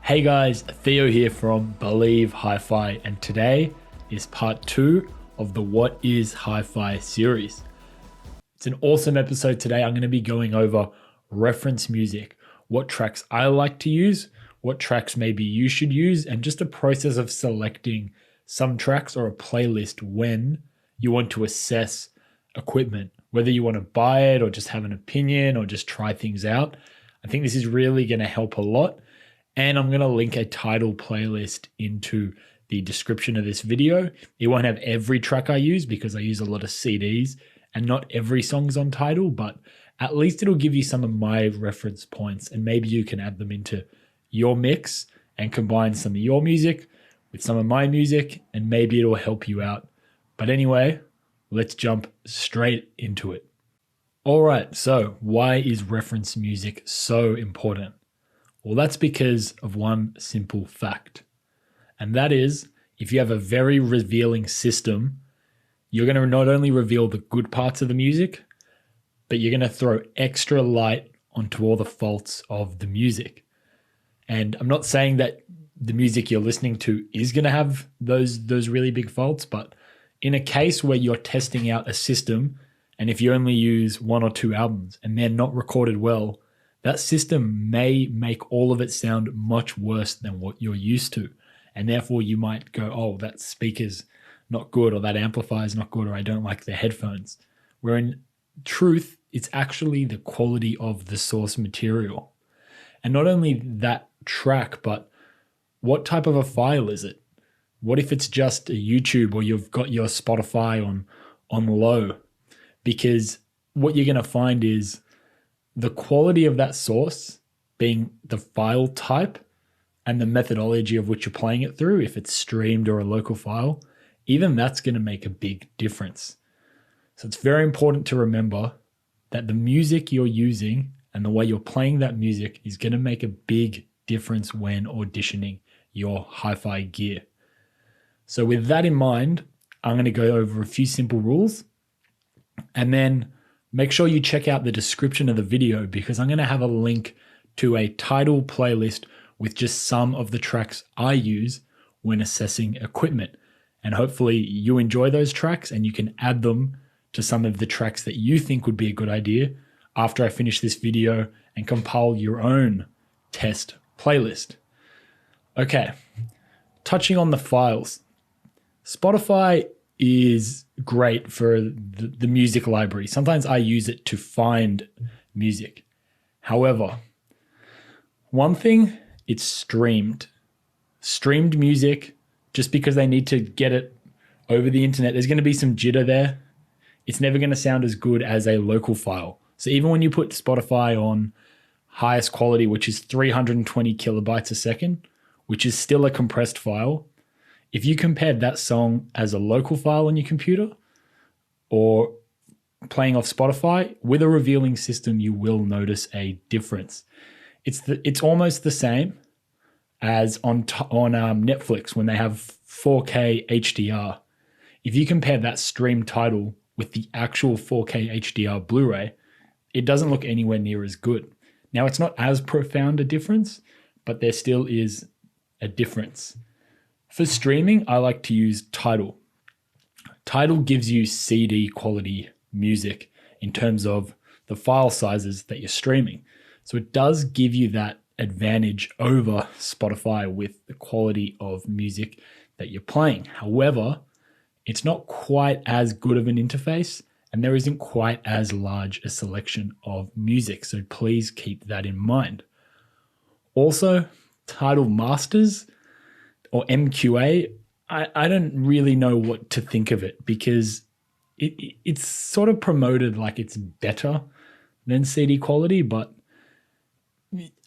Hey guys, Theo here from Believe HiFi, and today is part 2 of the What is HiFi series. It's an awesome episode today. I'm going to be going over reference music, what tracks I like to use, what tracks maybe you should use, and just a process of selecting some tracks or a playlist when you want to assess equipment, whether you want to buy it or just have an opinion or just try things out. I think this is really going to help a lot. And I'm going to link a title playlist into the description of this video. It won't have every track I use because I use a lot of CDs and not every song's on title, but at least it'll give you some of my reference points and maybe you can add them into your mix and combine some of your music with some of my music and maybe it'll help you out. But anyway, let's jump straight into it. All right, so why is reference music so important? Well, that's because of one simple fact. And that is, if you have a very revealing system, you're going to not only reveal the good parts of the music, but you're going to throw extra light onto all the faults of the music. And I'm not saying that the music you're listening to is going to have those really big faults, but in a case where you're testing out a system, and if you only use 1 or 2 albums and they're not recorded well, that system may make all of it sound much worse than what you're used to. And therefore you might go, oh, that speaker's not good, or that amplifier's not good, or I don't like the headphones. Where in truth, it's actually the quality of the source material. And not only that track, but what type of a file is it? What if it's just a YouTube or you've got your Spotify on low? Because what you're going to find is the quality of that source being the file type and the methodology of which you're playing it through, if it's streamed or a local file, even that's going to make a big difference. So it's very important to remember that the music you're using and the way you're playing that music is going to make a big difference when auditioning your hi-fi gear. So with that in mind, I'm going to go over a few simple rules and then make sure you check out the description of the video because I'm going to have a link to a title playlist with just some of the tracks I use when assessing equipment. And hopefully you enjoy those tracks and you can add them to some of the tracks that you think would be a good idea after I finish this video and compile your own test playlist. Okay, touching on the files. Spotify is great for the music library. Sometimes I use it to find music. However, one thing, it's streamed. Streamed music, just because they need to get it over the internet, there's going to be some jitter there. It's never going to sound as good as a local file. So even when you put Spotify on highest quality, which is 320 kilobytes a second, which is still a compressed file, if you compared that song as a local file on your computer or playing off Spotify with a revealing system, you will notice a difference. It's almost the same as on Netflix when they have 4K HDR. If you compare that stream title with the actual 4K HDR Blu-ray, it doesn't look anywhere near as good. Now, it's not as profound a difference, but there still is a difference. For streaming, I like to use Tidal. Tidal gives you CD quality music in terms of the file sizes that you're streaming. So it does give you that advantage over Spotify with the quality of music that you're playing. However, it's not quite as good of an interface and there isn't quite as large a selection of music. So please keep that in mind. Also, Tidal Masters or MQA, I don't really know what to think of it because it's sort of promoted like it's better than CD quality, but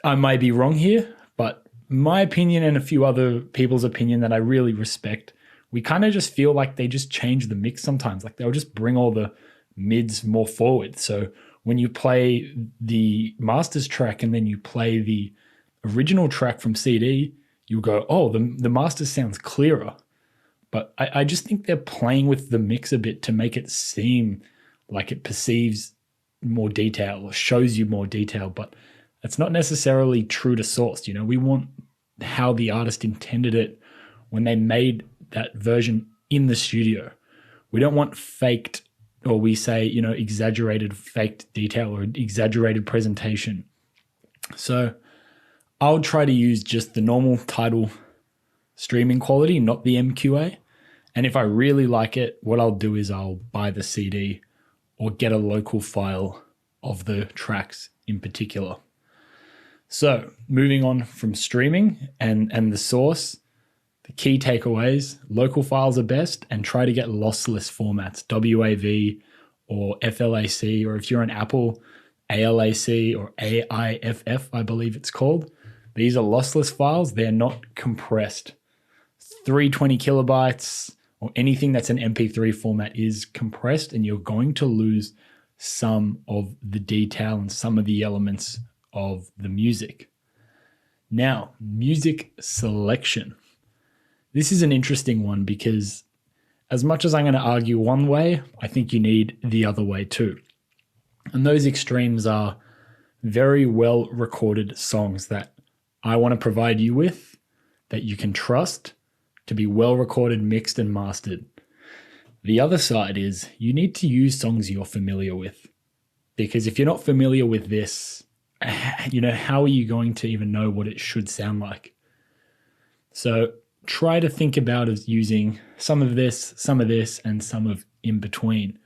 I might be wrong here. But my opinion and a few other people's opinion that I really respect, we kind of just feel like they just change the mix sometimes. Like they'll just bring all the mids more forward. So when you play the masters track and then you play the original track from CD, you'll go, oh, the master sounds clearer. But I just think they're playing with the mix a bit to make it seem like it perceives more detail or shows you more detail, but it's not necessarily true to source. You know, we want how the artist intended it when they made that version in the studio. We don't want faked, or we say, exaggerated faked detail or exaggerated presentation. So I'll try to use just the normal Tidal streaming quality, not the MQA. And if I really like it, what I'll do is I'll buy the CD or get a local file of the tracks in particular. So moving on from streaming and the source, the key takeaways: local files are best, and try to get lossless formats, WAV or FLAC, or if you're an Apple, ALAC or AIFF, I believe it's called. These are lossless files. They're not compressed. 320 kilobytes or anything that's an MP3 format is compressed, and you're going to lose some of the detail and some of the elements of the music. Now, music selection. This is an interesting one because as much as I'm going to argue one way, I think you need the other way too. And those extremes are very well recorded songs that I want to provide you with, that you can trust to be well recorded, mixed, and mastered. The other side is you need to use songs you're familiar with, because if you're not familiar with this, how are you going to even know what it should sound like? So try to think about as using some of this, and some of in between.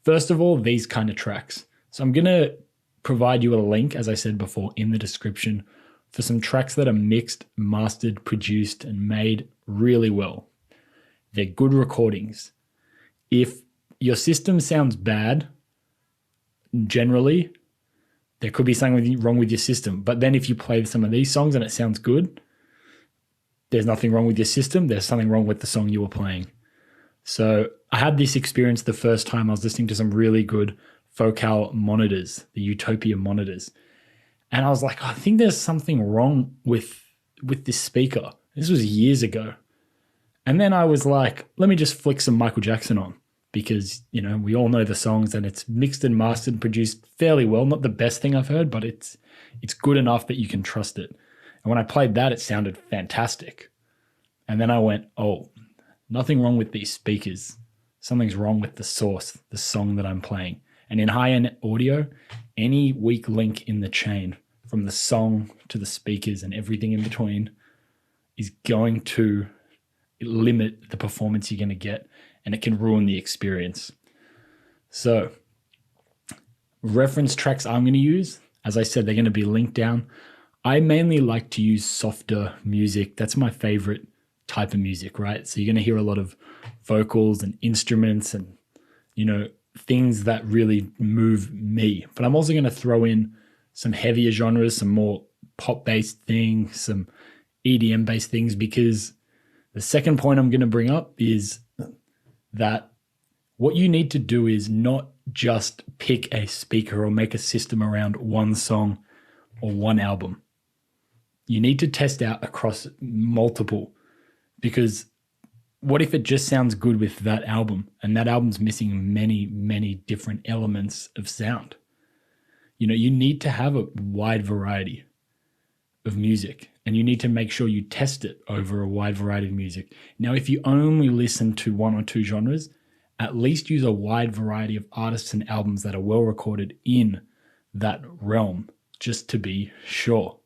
First of all, these kind of tracks. So I'm going to provide you a link, as I said before, in the description for some tracks that are mixed, mastered, produced, and made really well. They're good recordings. If your system sounds bad, generally, there could be something wrong with your system. But then if you play some of these songs and it sounds good, there's nothing wrong with your system. There's something wrong with the song you were playing. So I had this experience the first time I was listening to some really good Focal monitors, the Utopia monitors. And I was like, I think there's something wrong with this speaker. This was years ago. And then I was like, let me just flick some Michael Jackson on, because, we all know the songs and it's mixed and mastered and produced fairly well. Not the best thing I've heard, but it's good enough that you can trust it. And when I played that, it sounded fantastic. And then I went, oh, nothing wrong with these speakers. Something's wrong with the source, the song that I'm playing. And in high-end audio, any weak link in the chain from the song to the speakers and everything in between is going to limit the performance you're going to get, and it can ruin the experience. So reference tracks I'm going to use, as I said, they're going to be linked down. I mainly like to use softer music. That's my favorite type of music, right? So you're going to hear a lot of vocals and instruments and, things that really move me. But I'm also going to throw in some heavier genres, some more pop-based things, some EDM-based things, because the second point I'm going to bring up is that what you need to do is not just pick a speaker or make a system around one song or one album. You need to test out across multiple, because what if it just sounds good with that album and that album's missing many, many different elements of sound? You need to have a wide variety of music, and you need to make sure you test it over a wide variety of music. Now, if you only listen to one or two genres, at least use a wide variety of artists and albums that are well recorded in that realm, just to be sure.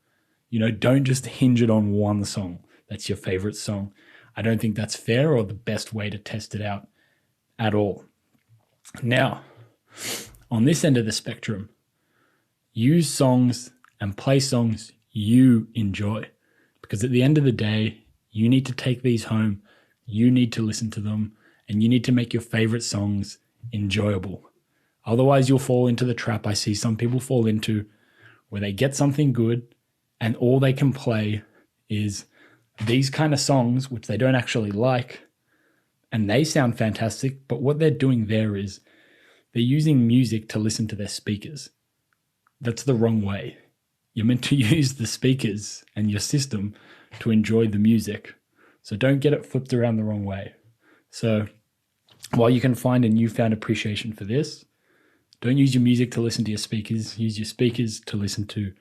Don't just hinge it on one song that's your favorite song. I don't think that's fair or the best way to test it out at all. Now, on this end of the spectrum, use songs and play songs you enjoy, because at the end of the day, you need to take these home, you need to listen to them, and you need to make your favorite songs enjoyable. Otherwise, you'll fall into the trap I see some people fall into, where they get something good and all they can play is these kind of songs, which they don't actually like, and they sound fantastic, but what they're doing there is they're using music to listen to their speakers. That's the wrong way. You're meant to use the speakers and your system to enjoy the music. So don't get it flipped around the wrong way. So while you can find a newfound appreciation for this, don't use your music to listen to your speakers. Use your speakers to listen to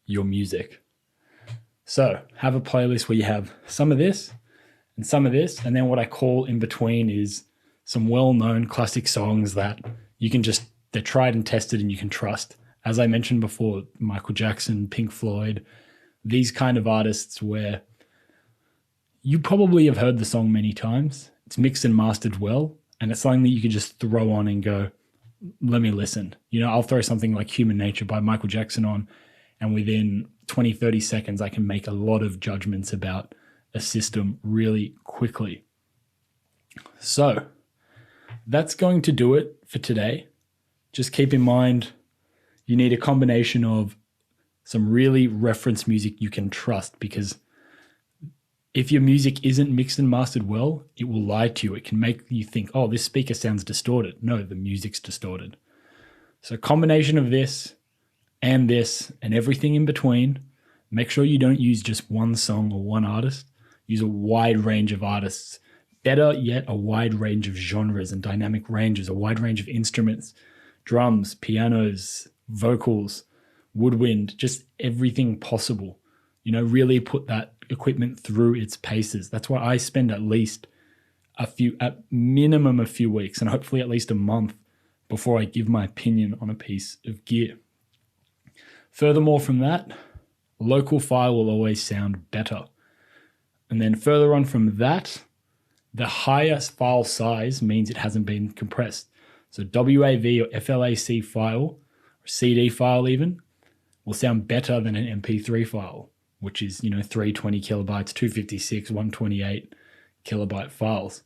your music. So have a playlist where you have some of this and some of this, and then what I call in between is some well-known classic songs that you can just, they're tried and tested and you can trust. As I mentioned before, Michael Jackson, Pink Floyd, these kind of artists where you probably have heard the song many times. It's mixed and mastered well, and it's something that you could just throw on and go, let me listen. I'll throw something like Human Nature by Michael Jackson on, and within 20, 30 seconds, I can make a lot of judgments about a system really quickly. So that's going to do it for today. Just keep in mind, you need a combination of some really reference music you can trust, because if your music isn't mixed and mastered well, it will lie to you. It can make you think, oh, this speaker sounds distorted. No, the music's distorted. So a combination of this and everything in between. Make sure you don't use just one song or one artist. Use a wide range of artists. Better yet, a wide range of genres and dynamic ranges, a wide range of instruments, drums, pianos, vocals, woodwind, just everything possible. Really put that equipment through its paces. That's why I spend at minimum a few weeks, and hopefully at least a month, before I give my opinion on a piece of gear. Furthermore from that, local file will always sound better. And then further on from that, the highest file size means it hasn't been compressed. So WAV or FLAC file, or CD file even, will sound better than an MP3 file, which is, 320 kilobytes, 256, 128 kilobyte files.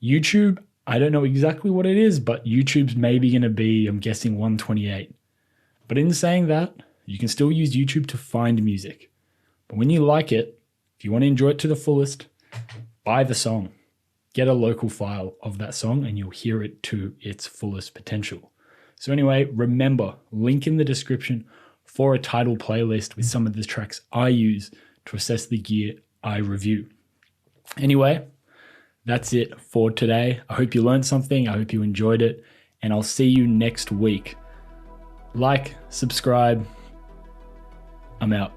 YouTube, I don't know exactly what it is, but YouTube's maybe going to be, I'm guessing, 128. But in saying that, you can still use YouTube to find music. But when you like it, if you want to enjoy it to the fullest, buy the song. Get a local file of that song and you'll hear it to its fullest potential. So anyway, remember, link in the description for a title playlist with some of the tracks I use to assess the gear I review. Anyway, that's it for today. I hope you learned something. I hope you enjoyed it. And I'll see you next week. Like, subscribe. I'm out.